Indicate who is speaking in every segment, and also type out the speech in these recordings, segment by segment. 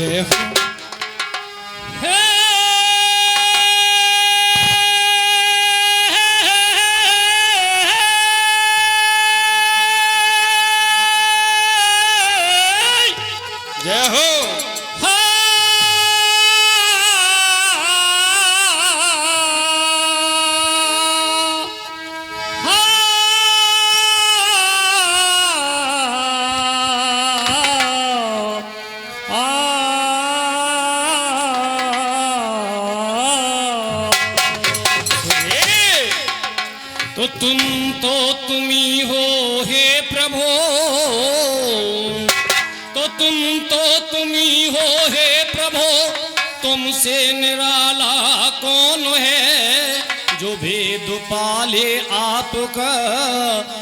Speaker 1: जय हो। जय हो। तो तुम्ही हो हे प्रभो, तो तुम्ही हो हे प्रभो, तुमसे निराला कौन है, जो भेद पाले आपका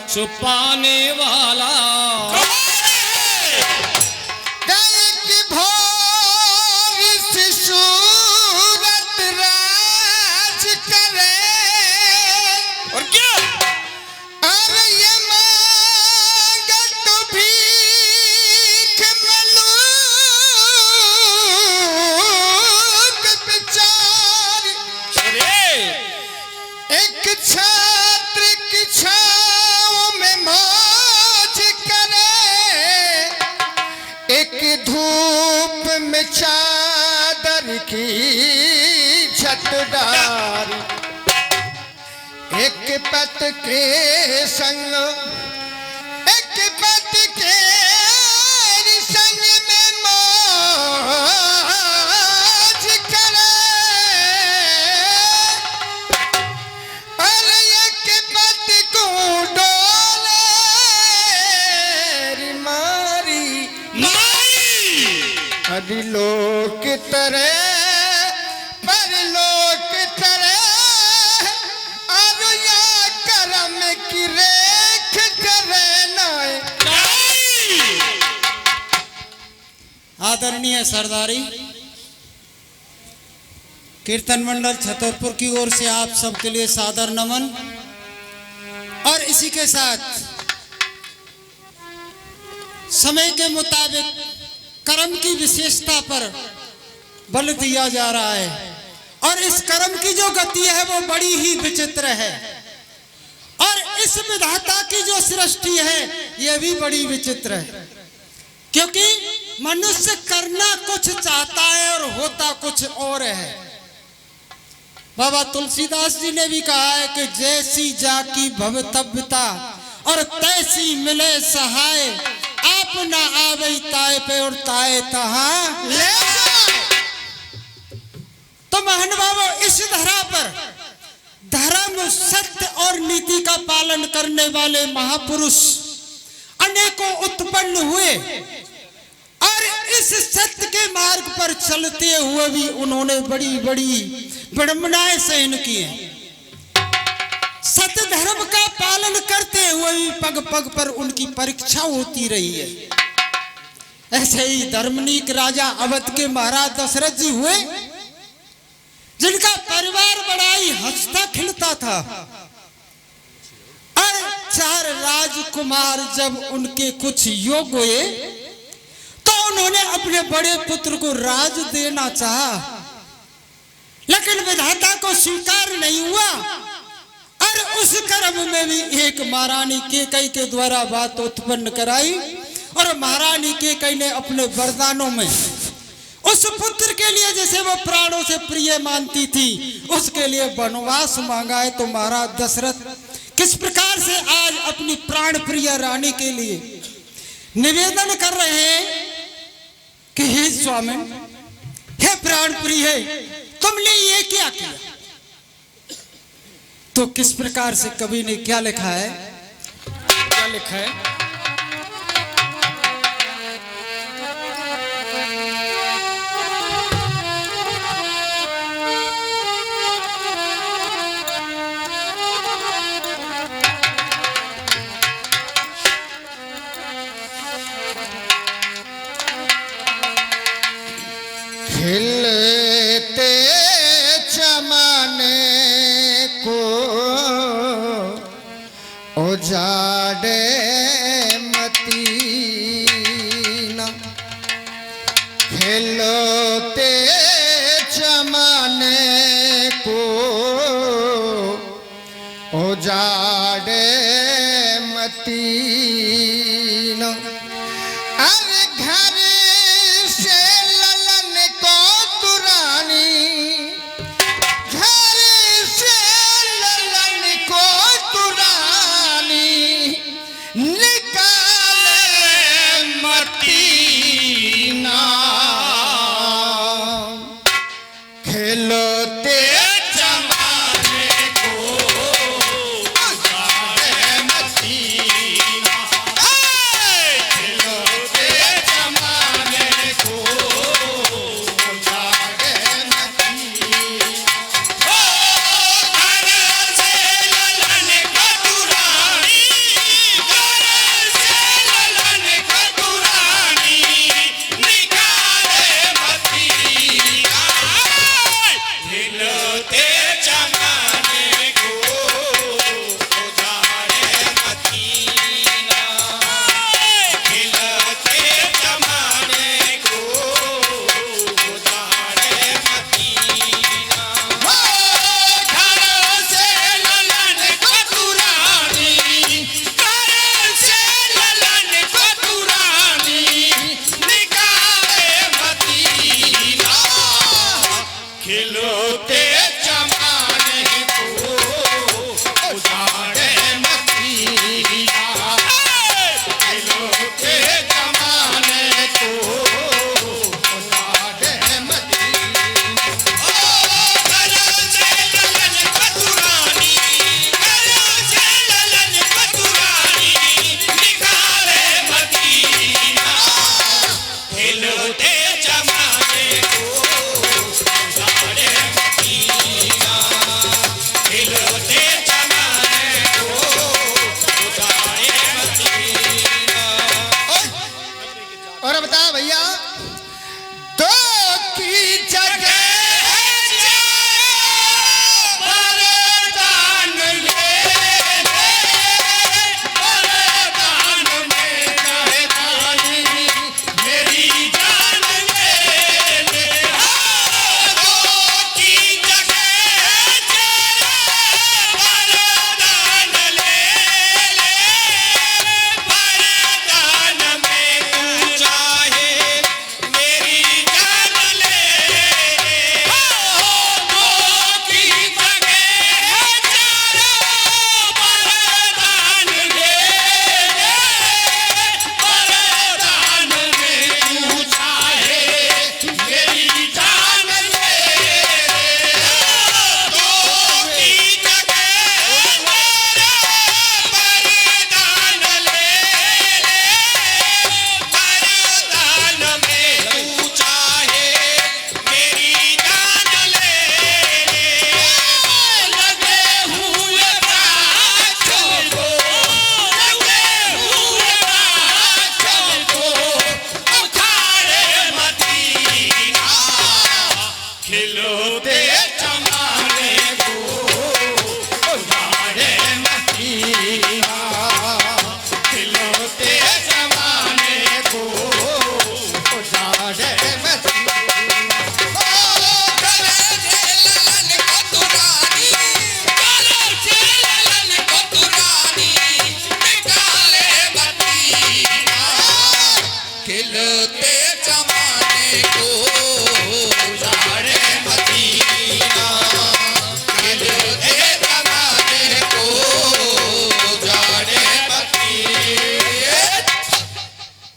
Speaker 1: छुपाने वाला।
Speaker 2: छात्र की छाँव में मौज करे, एक धूप में चादर की छत डारी, एक पत के संग एक पत के संग में मौज करे, लोक तरे पर लोक तरे, और या करम की रेख करे नाय।
Speaker 3: आदरणीय सरदारी कीर्तन मंडल छतरपुर की ओर से आप सबके लिए सादर नमन। और इसी के साथ समय के मुताबिक कर्म की विशेषता पर बल दिया जा रहा है, और इस कर्म की जो गति है वो बड़ी ही विचित्र है, और इस विधाता की जो सृष्टि है यह भी बड़ी विचित्र है, क्योंकि मनुष्य करना कुछ चाहता है और होता कुछ और है। बाबा तुलसीदास जी ने भी कहा है कि जैसी जाकी भवतव्यता और तैसी मिले सहाय, आप ना आवे ताए पे और ताए तहाँ ले जाए। तो महान बाबा इस धरा पर धर्म सत्य और नीति का पालन करने वाले महापुरुष अनेकों उत्पन्न हुए, और इस सत्य के मार्ग पर चलते हुए भी उन्होंने बड़ी बड़ी विडंबनाएं सहन की हैं। सत्य धर्म का पालन करते हुए भी पग पग पर उनकी परीक्षा होती रही है। ऐसे ही धर्मनीक राजा अवध के महाराज दशरथ जी हुए, जिनका परिवार बड़ा ही हंसता खिलता था, और 4 राजकुमार जब उनके कुछ योग हुए तो उन्होंने अपने बड़े पुत्र को राज देना चाहा, लेकिन विधाता को स्वीकार नहीं हुआ, और उस कर्म में भी एक महारानी केकई के द्वारा बात उत्पन्न कराई, और महारानी केकई ने अपने वरदानों में उस पुत्र के लिए जैसे वो प्राणों से प्रिय मानती थी उसके लिए वनवास मांगा है। तो महाराज दशरथ किस प्रकार से आज अपनी प्राण प्रिय रानी के लिए निवेदन कर रहे हैं कि हे स्वामी, हे प्राण प्रिय, तुमने ये क्या किया। तो किस प्रकार से कवि ने क्या लिखा है,
Speaker 1: क्या लिखा है?
Speaker 2: खिलते चमने को उजाड़े मतीना, खेलोते जमाने को उजाड़े मतीन। अरे घर से ललन को तुरानी, घर से ललन को तुरानी निकाले मतीना। खेलोते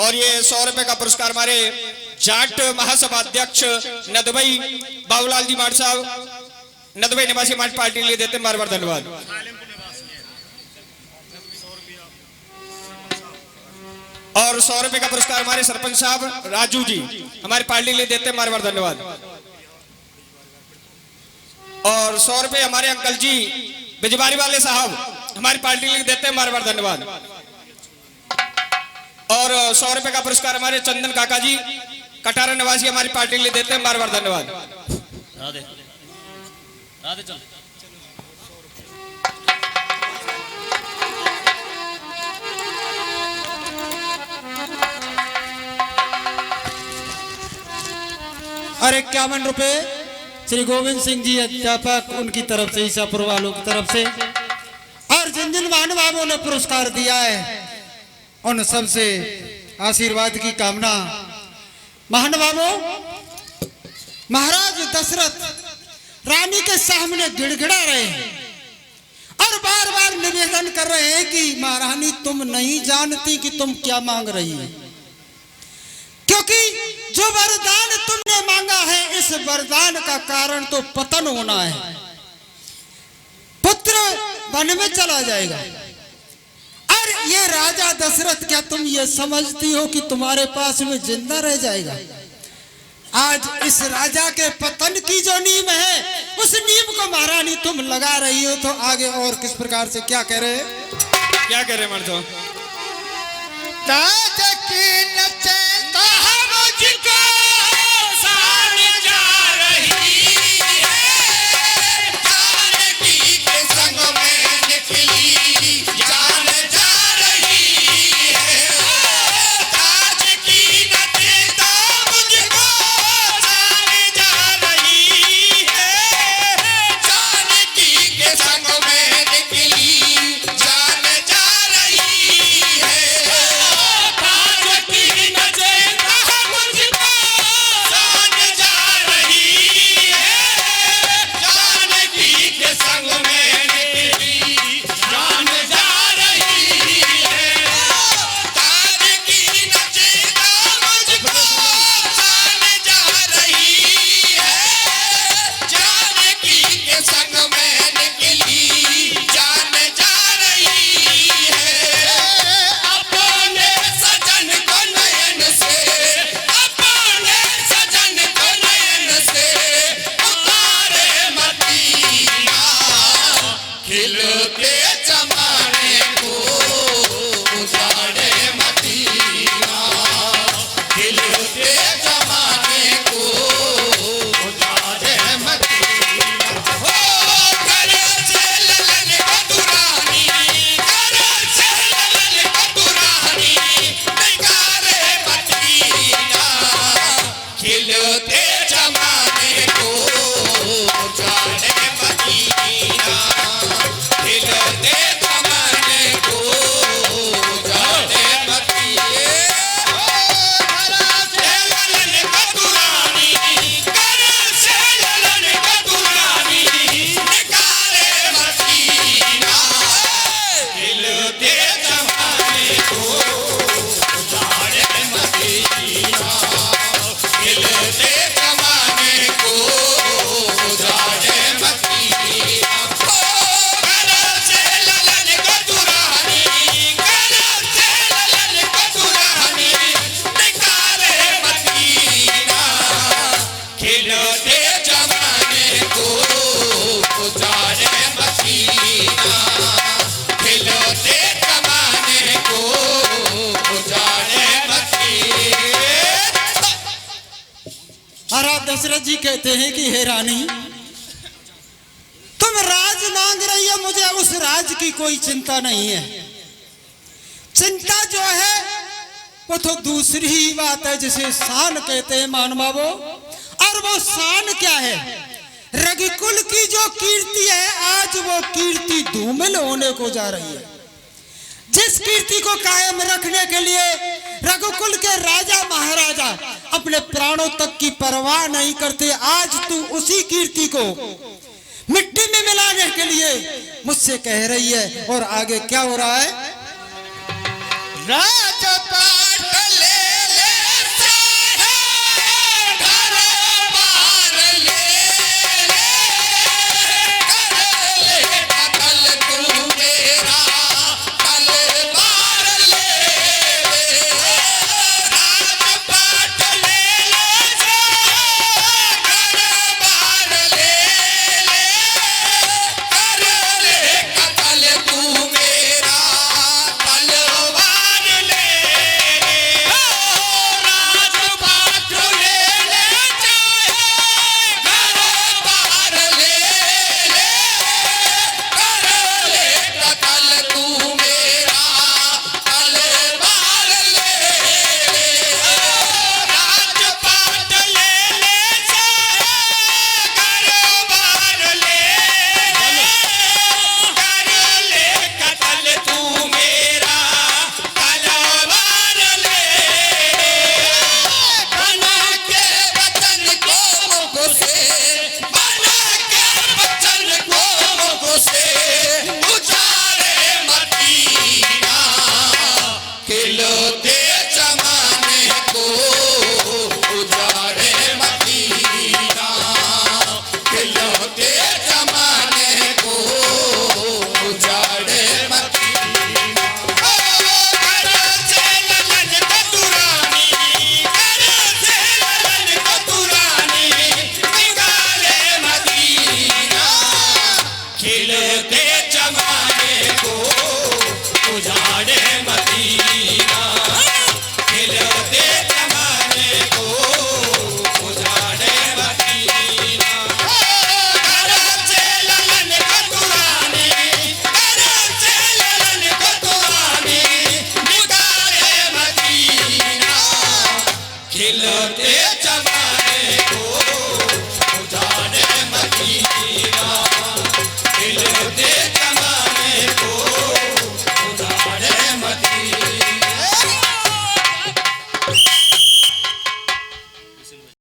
Speaker 1: और ये 100 रुपए का पुरस्कार हमारे जाट महासभा अध्यक्ष नदबई बाबूलाल जी माट साहब, नदबई निवासी माट पार्टी के लिए देते हैं, बार बार धन्यवाद। और 100 रुपए का पुरस्कार हमारे सरपंच साहब राजू जी हमारी पार्टी के लिए देते हैं, बार बार धन्यवाद। और 100 रुपए हमारे अंकल जी बिजबारी वाले साहब हमारी पार्टी के लिए देते हैं, बार बार धन्यवाद। और 100 रुपए का पुरस्कार हमारे चंदन काका जी कटारा निवासी हमारी पार्टी के लिए देते हैं, बार बार धन्यवाद।
Speaker 4: राधे राधे चल।
Speaker 3: और 51 रुपए श्री गोविंद सिंह जी अध्यापक उनकी तरफ से, ईसापुर वालों की तरफ से, और जिन जिन महानुभावों ने पुरस्कार दिया है उन सबसे आशीर्वाद की कामना। महानुभावों, महाराज दशरथ रानी के सामने गिड़गिड़ा रहे हैं और बार बार निवेदन कर रहे हैं कि महारानी तुम नहीं जानती कि तुम क्या मांग रही हो, क्योंकि जो वरदान तुमने मांगा है इस वरदान का कारण तो पतन होना है, पुत्र वन में चला जाएगा। और ये राजा दशरथ, क्या तुम ये समझती हो कि तुम्हारे पास में जिंदा रह जाएगा? आज इस राजा के पतन की जो नींव है उस नींव को महारानी तुम लगा रही हो, तो आगे और किस प्रकार से क्या कह रहे हैं?
Speaker 1: क्या कह रहे मर्दो?
Speaker 2: ताज की नचे कहा मुझको सान जा रही है, जानकी के संग में निकली जान जा रही है। ताज की नचे कहा मुझको सान जा रही है, जानकी के संग में निकली जान जा रही है। ताज की नचे कहा मुझको सान जा रही है, जानकी के संग में निकली जान जा रही है। ताज की नचे कहा मुझको सान जा रही है, जानकी के संग में निकली जान जा रही है। अपने सजन को नयन से, अपने सजन को नयन से उतारे मदीना, खिलते जमाने को उतारे मदीना, खिलते जमाने को उतारे मदीना। हो करे से ललन बदुरानी, करे से ललन बदुरानी, निकारे मदीना, खिलते जमाने को उतारे मदीना, खिलते जमाने को उतारे मदीना। करे से ललन बदुरानी, करे से ललन बदुरानी, निकारे मदीना, खिलते जमाने को उतारे मदीना, खिलते जमाने को उतारे मदीना। करे से ललन बदुरानी, करे से ललन बदुरानी, निकारे मदीना, खिलते जमाने को उतारे मदीना, खिलते जमाने को उतारे मदीना।
Speaker 3: महाराज दशरथ जी कहते हैं कि हे रानी, तुम राज मांग रही हो, मुझे उस राज की कोई चिंता नहीं है। चिंता जो है वो तो दूसरी ही बात है, जिसे शान कहते हैं महानुभावों। और वो शान क्या है? रघुकुल की जो कीर्ति है, आज वो कीर्ति धूमिल होने को जा रही है। जिस कीर्ति को कायम रखने के लिए रघुकुल के राजा महाराजा अपने प्राणों तक की परवाह नहीं करते, आज तू उसी कीर्ति को मिट्टी में मिलाने के लिए मुझसे कह रही है। और आगे क्या हो रहा है?
Speaker 2: राजपाल